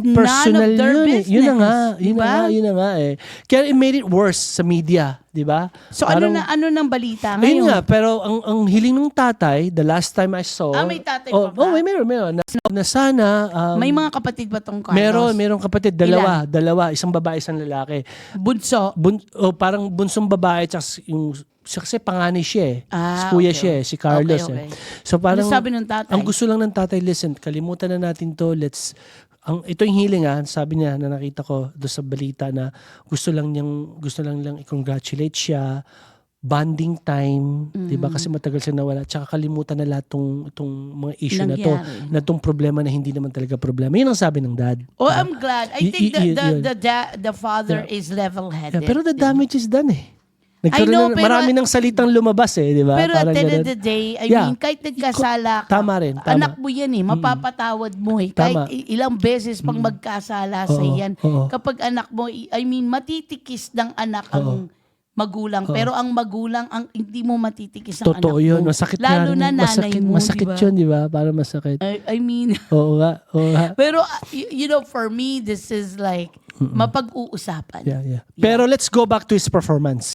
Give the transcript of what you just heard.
personal their yun eh. Yun na nga, business, yun na diba? nga, yun na nga eh. Kaya it made it worse sa media, di ba? So ano nang balita Ayun ngayon? nga, pero ang hiling ng tatay, the last time I saw... May tatay pa ba? Meron. Na sana... May mga kapatid ba tong Carlos? Meron kapatid, dalawa, isang babae, isang lalaki. Bunso? Parang bunsong babae, tsaka yung... Kasi panganay siya eh. Okay. Kuya siya eh, si Carlos Okay. So parang... Ano sabi ng tatay? Ang gusto lang ng tatay, listen, kalimutan na natin to, ito yung healing sabi niya na nakita ko doon sa balita na gusto lang i-congratulate siya, bonding time, 'di ba? Kasi matagal siya nawala, tsaka kalimutan na lahat itong mga issue Nangyari. na tong problema na hindi naman talaga problema. Yun ang sabi ng dad. Oh, I'm glad. I think Yun. the father is level-headed. Pero the damage is done eh. I know, pero marami ng salitang lumabas eh, di ba? Pero at Parang the end of ganun. the day, I Yeah. mean, kahit nagkasala ka, Tama rin, tama. anak mo yan eh, mapapatawad mo eh. Kahit Tama. ilang beses pang magkasala sa yan. Oo. Kapag anak mo, I mean, matitikis ng anak ang magulang. Pero ang magulang, hindi mo matitikis ang Totoo anak yun. mo. Masakit Lalo nga. na nanay mo, Masakit diba? yun, di ba? Parang masakit. I mean, Oo nga. pero you know, for me, this is like, mapag-uusapan. Yeah. Pero let's go back to his performance.